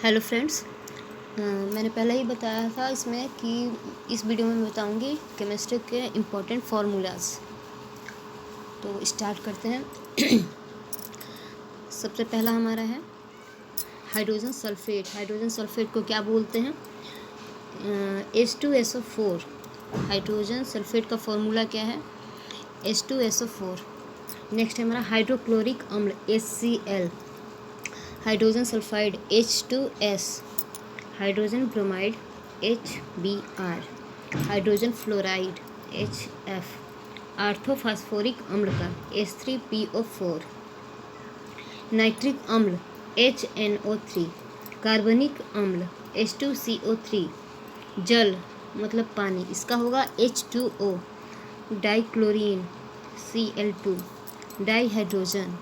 Hello friends, मैंने पहले ही बताया था इसमें कि इस वीडियो में मैं बताऊंगी केमिस्ट्री के इम्पोर्टेंट फार्मूलाज। तो स्टार्ट करते हैं। सबसे पहला हमारा है हाइड्रोजन सल्फेट। हाइड्रोजन सल्फेट को क्या बोलते हैं? H2SO4। हाइड्रोजन सल्फेट का फॉर्मूला क्या है? H2SO4। नेक्स्ट है हमारा हाइड्रोक्लोरिक अम्ल HCl। Hydrogen sulphide H2S। Hydrogen bromide HBr। Hydrogen fluoride HF। आर्थोफास्फोरिक अम्ल का H3PO4। नाइट्रिक अम्ल HNO3। कार्बनिक अम्ल H2CO3। जल मतलब पानी, इसका होगा H2O। Dichlorine Cl2। Dihydrogen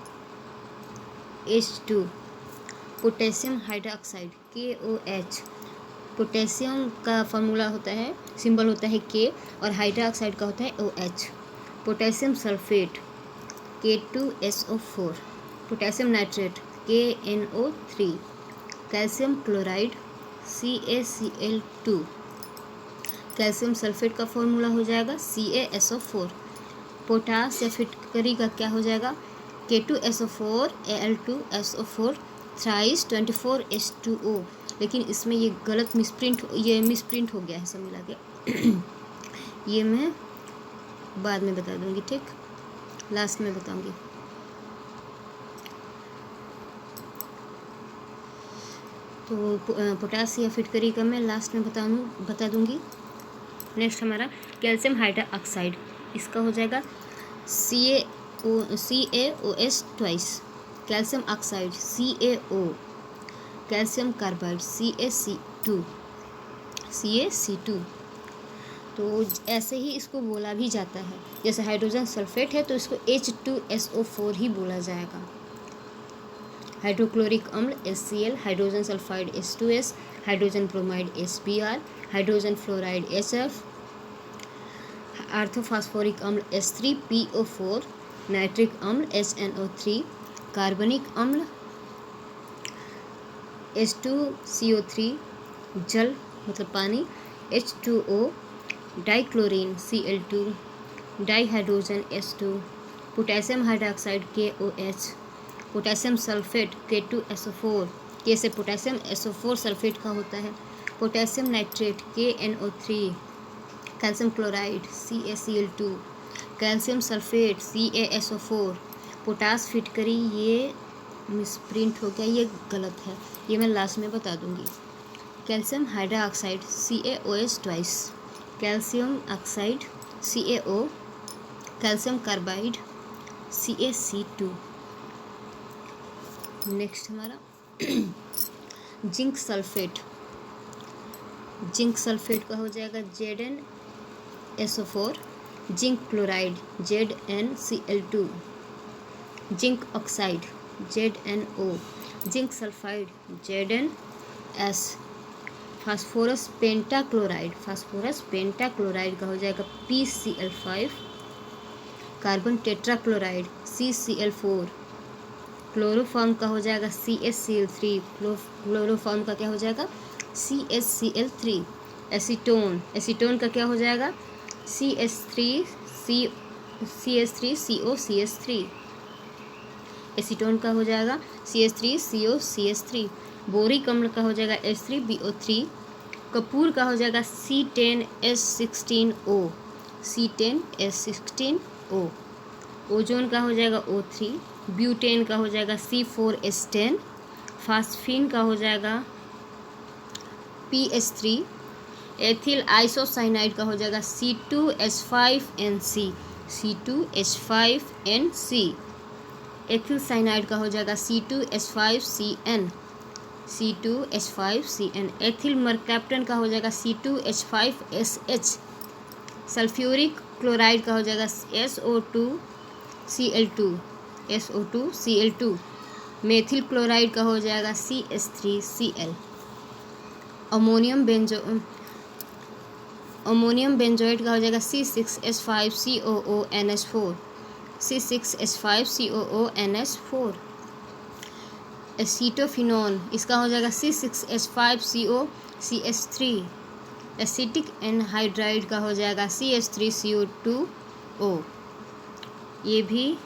H2। Potassium hydroxide KOH। Potassium का फार्मूला होता है, सिंबल होता है K, और हाइड्रोक्साइड का होता है OH। Potassium sulphate K2SO4। Potassium nitrate KNO3। Calcium chloride CaCl2। Calcium sulphate का फॉर्मूला हो जाएगा CaSO4। पोटास या फिटकरी का क्या हो जाएगा? K2SO4 Al2SO4 thrice 24H2O। लेकिन इसमें ये गलत मिसप्रिंट हो गया है सब मिला के। ये मैं बाद में बता दूंगी, ठीक, लास्ट में बताऊंगी। तो पोटास या फिटकरी का मैं लास्ट में बता दूंगी। नेक्स्ट हमारा कैल्शियम हाइड्रोक्साइड, इसका हो जाएगा CaOS twice. Calcium oxide CaO। Calcium carbide CaC2। तो ऐसे ही इसको बोला भी जाता है, जैसे हाइड्रोजन सल्फेट है तो इसको H2SO4 ही बोला जाएगा। हाइड्रोक्लोरिक अम्ल HCl। Hydrogen sulphide H2S। Hydrogen bromide HBr। Hydrogen fluoride HF। आर्थोफास्फोरिक अम्ल H3PO4। नाइट्रिक अम्ल HNO3। कार्बनिक अम्ल H2CO3। जल मतलब पानी H2O। Dichlorine Cl2। Dihydrogen H2। Potassium hydroxide KOH। Potassium sulphate K2SO4। K से पोटेशियम, SO4 सल्फेट का होता है। Potassium nitrate KNO3। Calcium chloride CaCl2। Calcium sulphate CaSO4। Potash फिटकरी ये मिसप्रिंट हो गया, ये गलत है, ये मैं लास्ट में बता दूंगी। Calcium hydroxide CaOH twice. Calcium oxide CaO। Calcium carbide CaC2। Next हमारा जिंक सल्फेट। जिंक सल्फेट का हो जाएगा ZnSO4। Zinc chloride ZnCl2। Zinc oxide ZnO। Zinc sulphide ZnS। Phosphorus pentachloride का हो जाएगा PCl5। Carbon tetrachloride CCl4। Chloroform का हो जाएगा CaCl3। क्लोरोफॉर्म का क्या हो जाएगा? CaCl3। एसीटोन का क्या हो जाएगा? CH3COCH3। एसीटोन का हो जाएगा CH3COCH3। बोरिक अम्ल का हो जाएगा H3BO3। कपूर का हो जाएगा C10H16O। C10H16O। ओजोन का हो जाएगा O3। ब्यूटेन का हो जाएगा C4H10। फास्फीन का हो जाएगा PH3। एथिल आइसोसाइनाइड का हो जाएगा C2H5NC। C2H5NC। एथिल साइनाइड का हो जाएगा C2H5CN। C2H5CN। एथिल मरकैप्टन का हो जाएगा C2H5SH। सल्फ्यूरिक क्लोराइड का हो जाएगा SO2Cl2। SO2Cl2। मेथिल क्लोराइड का हो जाएगा CH3Cl। अमोनियम बेंजोएट का हो जाएगा C6H5COONH4। C6H5COONH4। एसीटोफिनॉन, इसका हो जाएगा C6H5CO एसिटिक एनहाइड्राइड का हो जाएगा CH3CO2O। ये भी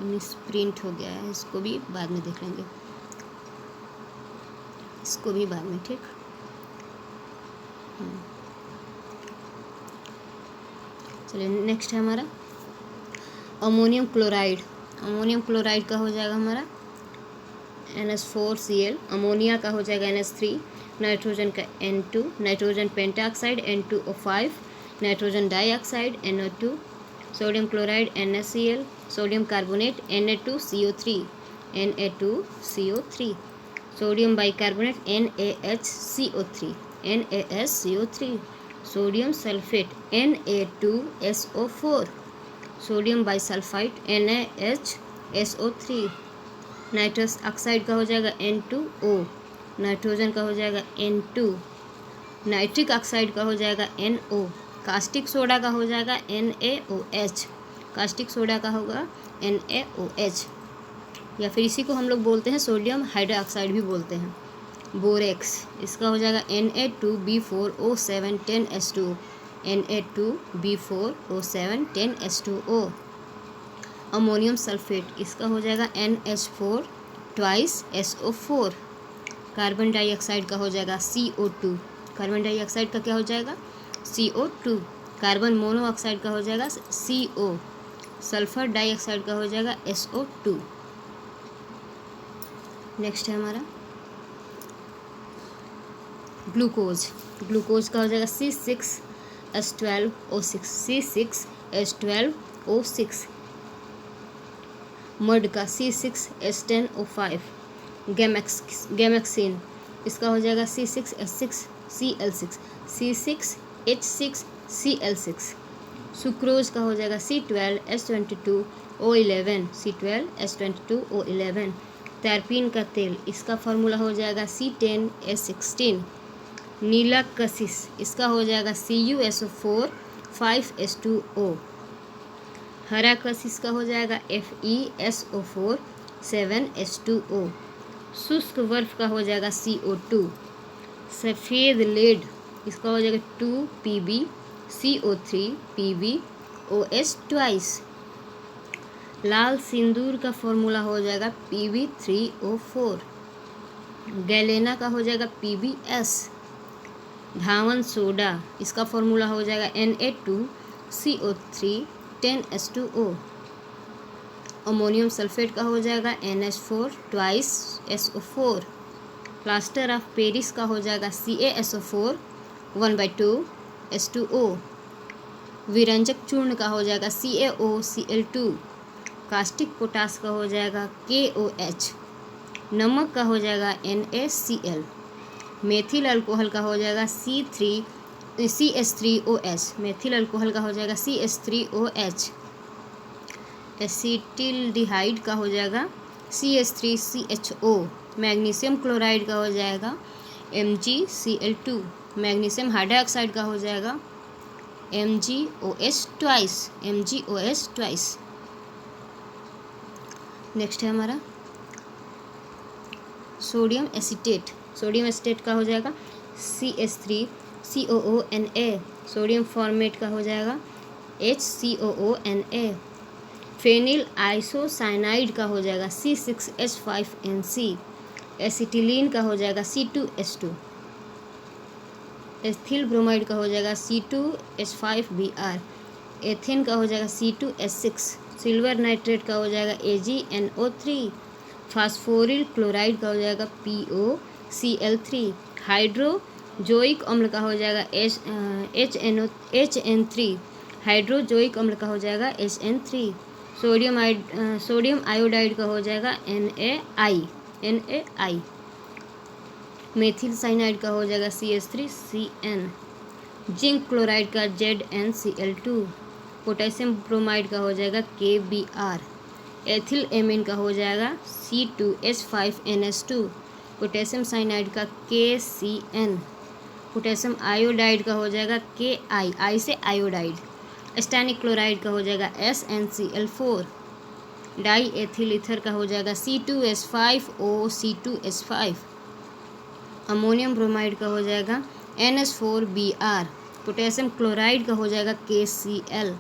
मिसप्रिंट हो गया है, इसको भी बाद में देख लेंगे, इसको भी बाद में, ठीक। चलिए नेक्स्ट है हमारा अमोनियम क्लोराइड। अमोनियम क्लोराइड का हो जाएगा हमारा NH4Cl, अमोनिया का हो जाएगा NH3, नाइट्रोजन का N2, nitrogen pentoxide N2O5, nitrogen dioxide NO2, sodium chloride NaCl, sodium carbonate Na2CO3, sodium bicarbonate NaHCO3, sodium sulphate Na2SO4, sodium bisulphide NaHSO3, nitrous oxide का हो जाएगा N2O, नाइट्रोजन का हो जाएगा N2, नाइट्रिक ऑक्साइड का हो जाएगा NO, कास्टिक सोडा का हो जाएगा NaOH, कास्टिक सोडा का होगा NaOH, या फिर इसी को हम लोग बोलते हैं सोडियम हाइड्रोक्साइड भी बोलते हैं। बोरेक्स, इसका हो जाएगा Na2B4O7 10H2O, Na2B4O7 10H2O। Ammonium sulphate, इसका हो जाएगा NH4 twice SO4। Carbon dioxide का हो जाएगा CO2, कार्बन डाइऑक्साइड का क्या हो जाएगा CO2। कार्बन मोनोऑक्साइड का हो जाएगा CO, सल्फर डाइऑक्साइड का हो जाएगा SO2। नेक्स्ट है हमारा ग्लूकोज। ग्लूकोज का हो जाएगा C6H12O6, मड का C6H10O5, गैमेक्सिन, इसका हो जाएगा C6H6Cl6, सुक्रोज का हो जाएगा C12H22O11, टर्पीन का तेल, इसका फार्मूला हो जाएगा C10H16। नीला कशिश, इसका हो जाएगा CuSO4 5H2O। हरा कशिश का हो जाएगा FeSO4 7H2O। शुष्क बर्फ का हो जाएगा CO2। सफ़ेद लेड, इसका हो जाएगा 2PbCO3 ट्वाइस। लाल सिंदूर का फॉर्मूला हो जाएगा Pb3O4। गैलेना का हो जाएगा PbS। धावन सोडा, इसका फॉर्मूला हो जाएगा Na2CO3 10H2O। अमोनियम सल्फेट का हो जाएगा NH4 twice SO4। Plaster of Paris का हो जाएगा CaSO4 1/2 H2O। विरंजक चूर्ण का हो जाएगा CaOCl2। कास्टिक पोटास का हो जाएगा KOH। नमक का हो जाएगा NaCl। मेथिल अल्कोहल का हो जाएगा CH3OH। मेथिल अल्कोहल का हो जाएगा CH3OH। एसिटिल्डिहाइड का हो जाएगा CH3CHO। मैग्नीशियम क्लोराइड का हो जाएगा MgCl2। मैग्नीशियम हाइड्रोक्साइड का हो जाएगा MgOH ट्वाइस। नेक्स्ट है हमारा सोडियम एसीटेट। सोडियम एसीटेट का हो जाएगा CH3COONA। सोडियम फॉर्मेट का हो जाएगा HCOONA। फेनिल आइसोसाइनाइड का हो जाएगा C6H5NC। एसिटिलीन का हो जाएगा C2H2। एथिल ब्रोमाइड का हो जाएगा C2H5Br। एथेन का हो जाएगा C2H6। सिल्वर नाइट्रेट का हो जाएगा AgNO3। फास्फोरिल क्लोराइड का हो जाएगा POCl3। हाइड्रोजोइक अम्ल का हो जाएगा HN3। हाइड्रोजोइक अम्ल का हो जाएगा HN3। सोडियम आयोडाइड का हो जाएगा NaI। मेथिल साइनाइड का हो जाएगा CH3CN। जिंक क्लोराइड का ZnCl2। पोटेशियम ब्रोमाइड का हो जाएगा KBr। एथिल एमीन का हो जाएगा C2H5NH2। पोटेशियम साइनाइड का KCN। पोटेशियम आयोडाइड का हो जाएगा KI, आई से आयोडाइड। स्टैनिक क्लोराइड का हो जाएगा SnCl4। डाई एथिल ईथर का हो जाएगा C2H5O, अमोनियम ब्रोमाइड का हो जाएगा NH4Br, पोटेशियम क्लोराइड का हो जाएगा KCl,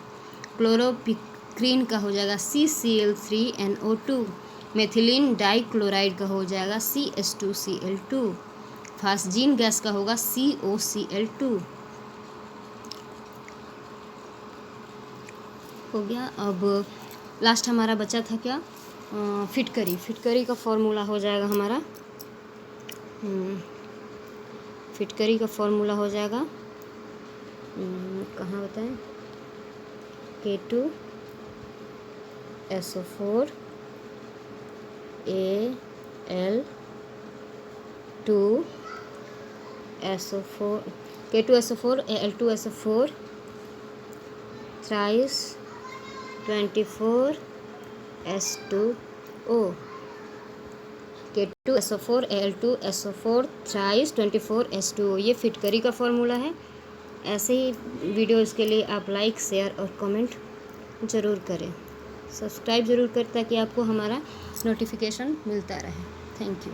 क्लोरोपिक्रीन का हो जाएगा CCl3NO2, मेथिलीन डाइक्लोराइड का हो जाएगा CH2Cl2, फास्जीन गैस का होगा COCl2। हो गया। अब लास्ट हमारा बचा था क्या, फिटकरी का फॉर्मूला हो जाएगा हमारा, फिटकरी का फॉर्मूला हो जाएगा, कहाँ बताएं, K2SO4 Al2SO4 K2SO4 Al2SO4 thrice 24H2O, K2SO4 Al2SO4 thrice 24H2O, ये फिटकरी का फॉर्मूला है। ऐसे ही वीडियोज़ के लिए आप लाइक, शेयर और कमेंट ज़रूर करें, सब्सक्राइब ज़रूर करें ताकि आपको हमारा नोटिफिकेशन मिलता रहे। Thank you.